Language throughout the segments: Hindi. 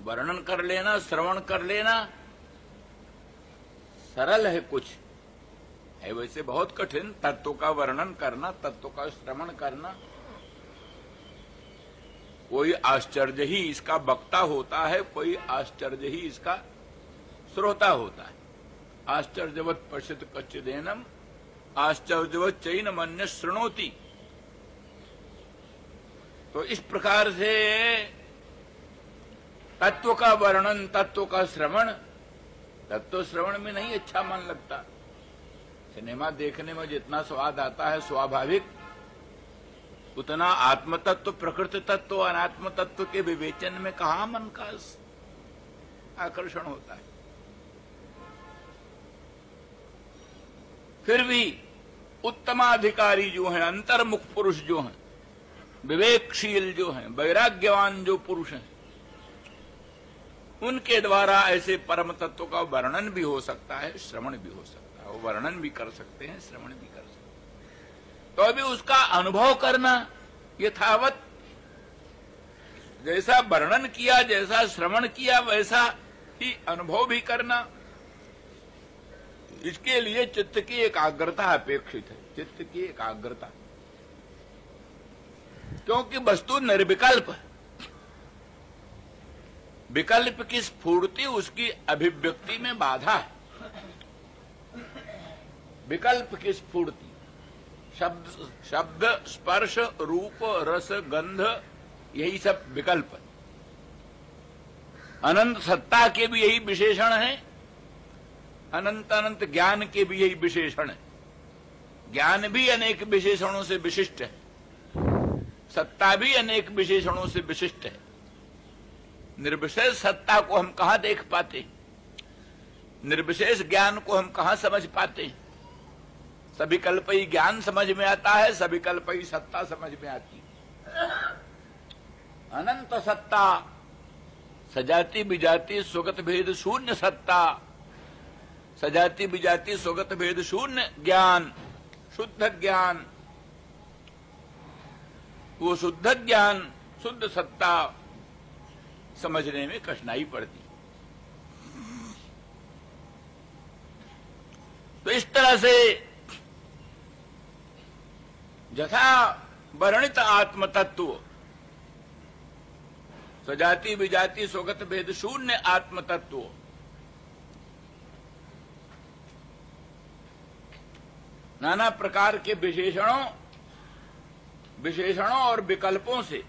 वर्णन कर लेना, श्रवण कर लेना सरल है, कुछ है वैसे बहुत कठिन। तत्व का वर्णन करना, तत्व का श्रवण करना, कोई आश्चर्य ही इसका वक्ता होता है, कोई आश्चर्य ही इसका श्रोता होता है। आश्चर्यवत पश्यत कच्चिदेनम आश्चर्यवत चैनमन्य शृणोति। तो इस प्रकार से तत्व का वर्णन, तत्व का श्रवण, तत्व श्रवण में नहीं अच्छा मन लगता। सिनेमा देखने में जितना स्वाद आता है स्वाभाविक, उतना आत्म तत्व, प्रकृति तत्व, अनात्म तत्व के विवेचन में कहां मन का आकर्षण होता है। फिर भी उत्तमाधिकारी जो हैं, अंतर्मुख पुरुष जो हैं, विवेकशील जो हैं, वैराग्यवान जो पुरुष हैं, उनके द्वारा ऐसे परम तत्व का वर्णन भी हो सकता है, श्रवण भी हो सकता है। वो वर्णन भी कर सकते हैं, श्रवण भी कर सकते हैं। तो अभी उसका अनुभव करना, यथावत जैसा वर्णन किया, जैसा श्रवण किया, वैसा ही अनुभव भी करना, इसके लिए चित्त की एकाग्रता अपेक्षित है। चित्त की एकाग्रता, क्योंकि वस्तु निर्विकल्प है। विकल्प की स्फूर्ति उसकी अभिव्यक्ति में बाधा है। विकल्प की स्फूर्ति, शब्द स्पर्श रूप रस गंध, यही सब विकल्प है। अनंत सत्ता के भी यही विशेषण है, अनंत अनंत ज्ञान के भी यही विशेषण है। ज्ञान भी अनेक विशेषणों से विशिष्ट है, सत्ता भी अनेक विशेषणों से विशिष्ट है। निर्विशेष सत्ता को हम कहां देख पाते, निर्विशेष ज्ञान को हम कहां समझ पाते। सविकल्पी ज्ञान समझ में आता है, सविकल्पी सत्ता समझ में आती है। अनंत सत्ता, सजाति विजाति स्वगत भेद शून्य सत्ता, सजाति विजाति स्वगत भेद शून्य ज्ञान, शुद्ध ज्ञान, वो शुद्ध ज्ञान, शुद्ध सत्ता समझने में कठिनाई पड़ती। तो इस तरह से यथा वर्णित आत्म तत्व, सजाति विजाति स्वगत भेद शून्य आत्म तत्व, नाना प्रकार के विशेषणों और विकल्पों से,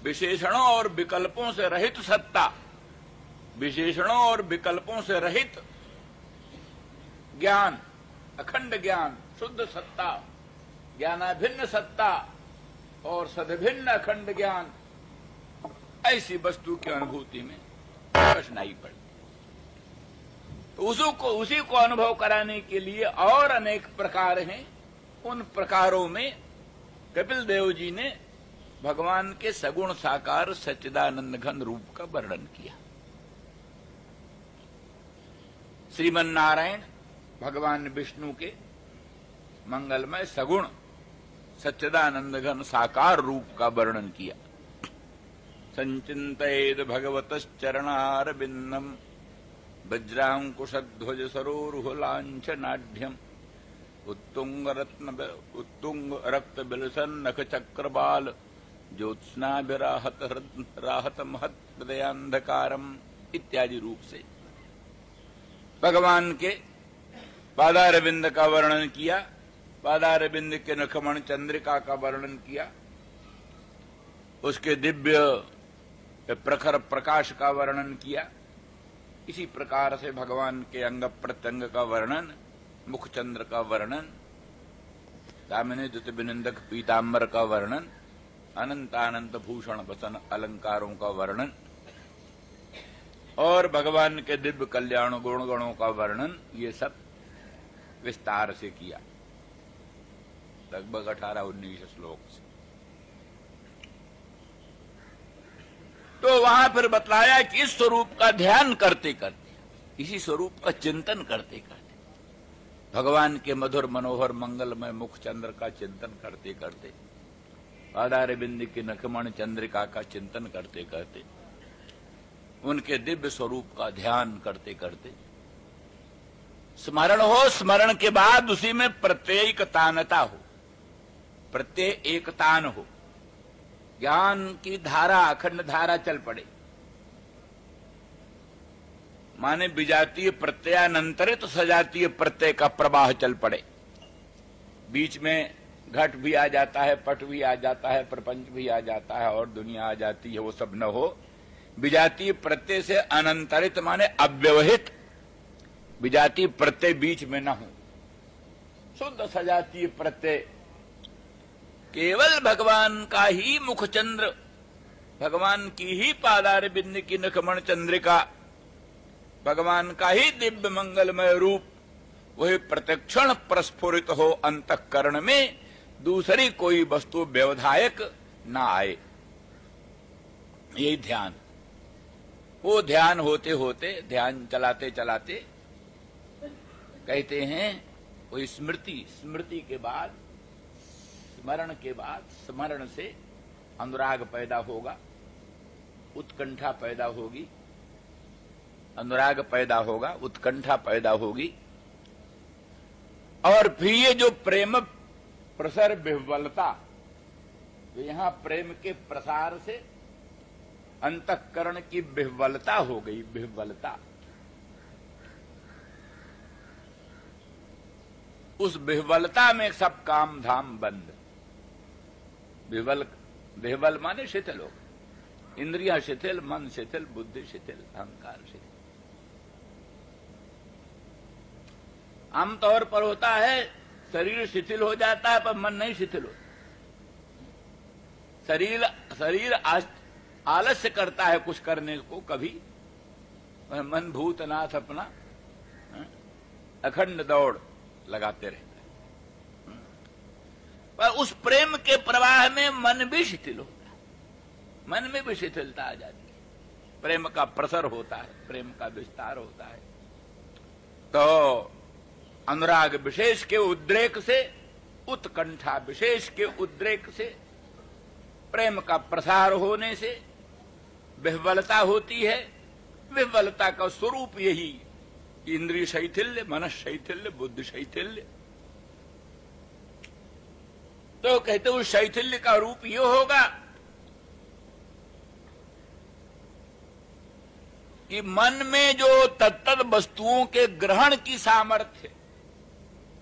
विशेषणों और विकल्पों से रहित सत्ता, विशेषणों और विकल्पों से रहित ज्ञान, अखंड ज्ञान, शुद्ध सत्ता, ज्ञानाभिन्न सत्ता और सद्भिन्न अखंड ज्ञान, ऐसी वस्तु की अनुभूति में कठिनाई पड़ी। तो उसी को अनुभव कराने के लिए और अनेक प्रकार हैं। उन प्रकारों में कपिल देव जी ने भगवान के सगुण साकार सच्चिदानंद घन रूप का वर्णन किया। श्रीमन नारायण भगवान विष्णु के मंगलमय सगुण सच्चिदानंद घन साकार रूप का वर्णन किया। संचिंतयेद भगवतश्चरणारविंदम वज्रांकुशध्वज सरोरुहलांछनाढ्यम उत्तुंग रक्त बिलसन नख चक्रबाल ज्योत्स्नाभिराहत राहत महत हृदयांधकारम इत्यादि रूप से भगवान के पादारविंद का वर्णन किया। पादारविंद के नखमण चंद्रिका का वर्णन किया। उसके दिव्य प्रखर प्रकाश का वर्णन किया। इसी प्रकार से भगवान के अंग प्रत्यंग का वर्णन, मुखचंद्र का वर्णन, दामिनी द्युति विनिंदक पीतांबर का वर्णन, अनंतानंत भूषण वसन अलंकारों का वर्णन और भगवान के दिव्य कल्याण गुण गणों का वर्णन, ये सब विस्तार से किया, लगभग 18-19 श्लोक से। तो वहां फिर बतलाया कि इस स्वरूप का ध्यान करते करते, इसी स्वरूप का चिंतन करते करते, भगवान के मधुर मनोहर मंगलमय मुख चंद्र का चिंतन करते करते, पादारविंद के नखमण चंद्रिका का चिंतन करते करते उनके दिव्य स्वरूप का ध्यान करते करते स्मरण हो, स्मरण के बाद उसी में प्रत्येकतानता हो, प्रत्यय एकतान हो, ज्ञान की धारा अखंड धारा चल पड़े। माने विजातीय प्रत्ययानंतरित सजातीय प्रत्यय का प्रवाह चल पड़े। बीच में घट भी आ जाता है, पट भी आ जाता है, प्रपंच भी आ जाता है और दुनिया आ जाती है, वो सब न हो। विजातीय प्रत्यय से अनंतरित माने अव्यवहित विजातीय प्रत्यय बीच में न हो, शुद्ध सजातीय प्रत्यय केवल भगवान का ही मुखचंद्र, भगवान की ही पादार बिंद की नखमण चंद्रिका, भगवान का ही दिव्य मंगलमय रूप वही प्रतिक्षण प्रस्फुरित हो अंतःकरण में, दूसरी कोई वस्तु व्यवधायक ना आए। यही ध्यान। वो ध्यान होते होते, ध्यान चलाते चलाते कहते हैं वो स्मृति, स्मृति के बाद स्मरण के बाद स्मरण से अनुराग पैदा होगा, उत्कंठा पैदा होगी, अनुराग पैदा होगा, उत्कंठा पैदा होगी, और फिर ये जो प्रेम प्रसर विह्वलता, तो यहां प्रेम के प्रसार से अंतःकरण की विह्वलता हो गई, विह्वलता। उस विह्वलता में सब काम धाम बंद। विह्वल माने शिथिल हो, इंद्रियां शिथिल, मन शिथिल, बुद्धि शिथिल, अहंकार शिथिल। आमतौर पर होता है शरीर शिथिल हो जाता है पर मन नहीं शिथिल हो। शरीर आलस्य करता है कुछ करने को, कभी मन भूतनाथ अपना अखंड दौड़ लगाते रहता है। पर उस प्रेम के प्रवाह में मन भी शिथिल होता है, मन में भी शिथिलता आ जाती है। प्रेम का प्रसर होता है, प्रेम का विस्तार होता है, तो अनुराग विशेष के उद्रेक से, उत्कंठा विशेष के उद्रेक से, प्रेम का प्रसार होने से विह्वलता होती है। विह्वलता का स्वरूप यही इंद्रिय शैथिल्य, मन शैथिल्य, बुद्धि शैथिल्य। तो कहते उस शैथिल्य का रूप ये होगा कि मन में जो तत्त वस्तुओं के ग्रहण की सामर्थ्य,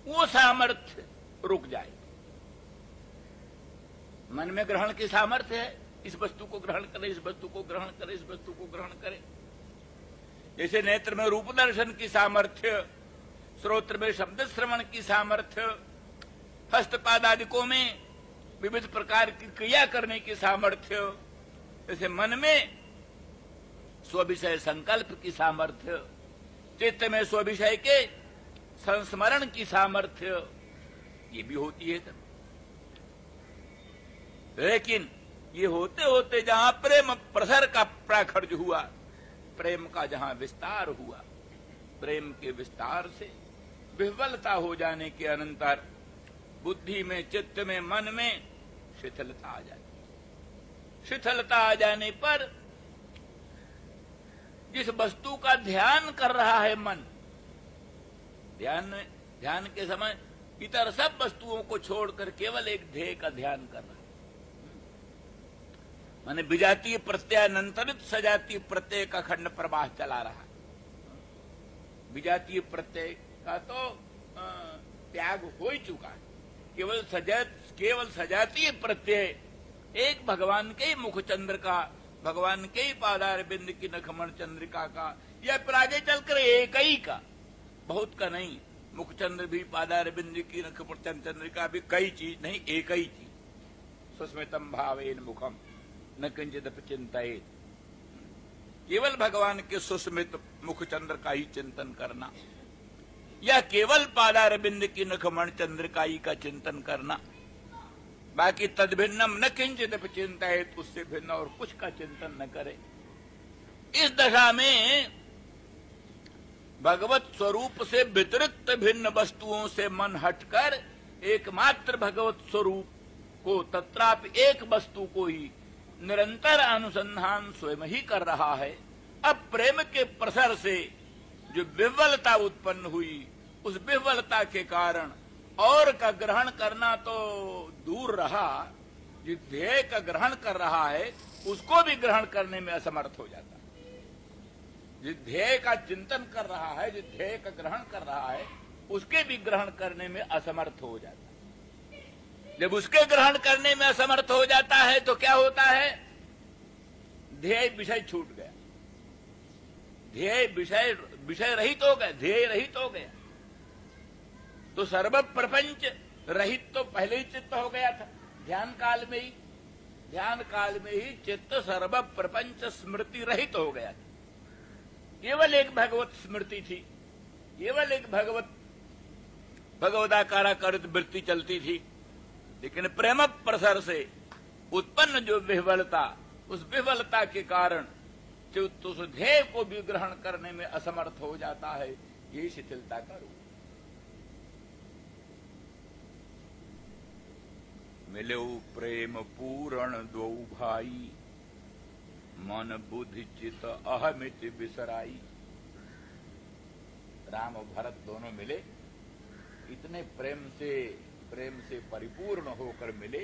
वो सामर्थ्य रुक जाए। मन में ग्रहण की सामर्थ्य है, इस वस्तु को ग्रहण करे, इस वस्तु को ग्रहण करे, इस वस्तु को ग्रहण करे। जैसे नेत्र में रूप दर्शन की सामर्थ्य, श्रोत्र में शब्द श्रवण की सामर्थ्य, हस्तपादादिकों में विविध प्रकार की क्रिया करने की सामर्थ्य, जैसे मन में स्वविषय संकल्प की सामर्थ्य, चित्त में स्वविषय के संस्मरण की सामर्थ्य, ये भी होती है। लेकिन ये होते होते जहां प्रेम प्रसर का प्राखर्ज हुआ, प्रेम का जहां विस्तार हुआ, प्रेम के विस्तार से विह्वलता हो जाने के अनंतर बुद्धि में, चित्त में, मन में शिथिलता आ जाती। शिथिलता आ जाने पर जिस वस्तु का ध्यान कर रहा है मन, ध्यान के समय इतर सब वस्तुओं को छोड़कर केवल एक ध्येय का ध्यान कर रहा है। माने विजातीय प्रत्ययानंतरित सजातीय प्रत्यय का खंड प्रवाह चला रहा है। विजातीय प्रत्यय का तो त्याग हो ही चुका है। केवल सजातीय प्रत्यय एक भगवान के ही मुखचंद्र का, भगवान के ही पादार बिंद की नखमण चंद्रिका का, या फिर आगे चलकर एक ही का, बहुत का नहीं। मुखचंद्र भी, पादार बिंद की नखमण चंद्रिका भी कई चीज नहीं, एक ही चीज। सुस्मितम भावेन मुखम न किंचित चिंतित। केवल भगवान के सुस्मित मुखचंद्र का ही चिंतन करना, या केवल पादार बिंद की नखमण चंद्रिकाई का चिंतन करना, बाकी तद्भिन्नम न किंचित चिंतित, उससे भिन्न और कुछ का चिंतन न करे। इस दशा में भगवत स्वरूप से वितरित भिन्न वस्तुओं से मन हटकर एकमात्र भगवत स्वरूप को, तत्रापि एक वस्तु को ही निरंतर अनुसंधान स्वयं ही कर रहा है। अब प्रेम के प्रसार से जो विह्वलता उत्पन्न हुई, उस विह्वलता के कारण और का ग्रहण करना तो दूर रहा, जिस ध्येय का ग्रहण कर रहा है उसको भी ग्रहण करने में असमर्थ हो जाता है। जिस ध्येय का चिंतन कर रहा है, जिस ध्येय का ग्रहण कर रहा है, उसके भी ग्रहण करने में असमर्थ हो जाता है। जब उसके ग्रहण करने में असमर्थ हो जाता है तो क्या होता है? ध्येय विषय छूट गया, ध्येय विषय रहित हो गया, ध्येय रहित हो गया। तो सर्व प्रपंच रहित तो पहले ही चित्त हो गया था, ध्यान काल में ही चित्त सर्व प्रपंच स्मृति रहित हो गया था। केवल एक भगवत स्मृति थी, केवल एक भगवदाकाराकृत वृत्ति चलती थी। लेकिन प्रेम प्रसर से उत्पन्न जो विह्वलता, उस विह्वलता के कारण चित्त उस ध्येय को भी ग्रहण करने में असमर्थ हो जाता है। यही शिथिलता का रूप। मिलो प्रेम पूर्ण दो भाई, मन बुद्धि चित अहमिति बिसराई। राम और भरत दोनों मिले, इतने प्रेम से परिपूर्ण होकर मिले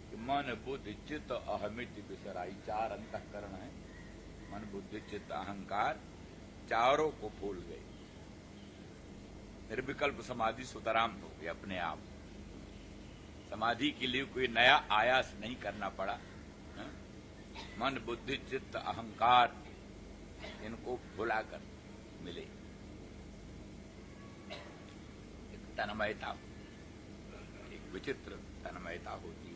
कि मन बुद्धि चित्त अहमिति बिसराई। 4 अंतःकरण है, मन बुद्धि चित्त अहंकार, चारों को भूल गए। निर्विकल्प समाधि सुतराम हो गई अपने आप। समाधि के लिए कोई नया आयास नहीं करना पड़ा। मन बुद्धि चित्त अहंकार, इनको भुलाकर मिले। एक तन्मयता, एक विचित्र तन्मयता होती है,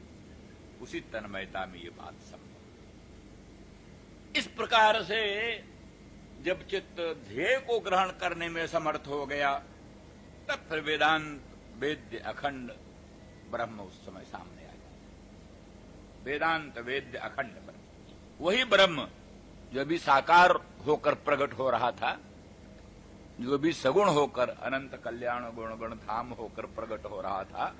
उसी तन्मयता में ये बात संभव। इस प्रकार से जब चित्त ध्येय को ग्रहण करने में समर्थ हो गया, तब फिर वेदांत वेद्य अखंड ब्रह्म उस समय सामने आ गया। वेदांत वेद्य अखंड ब्रह्म, वही ब्रह्म जो भी साकार होकर प्रकट हो रहा था, जो भी सगुण होकर अनंत कल्याण गुण गण धाम होकर प्रकट हो रहा था,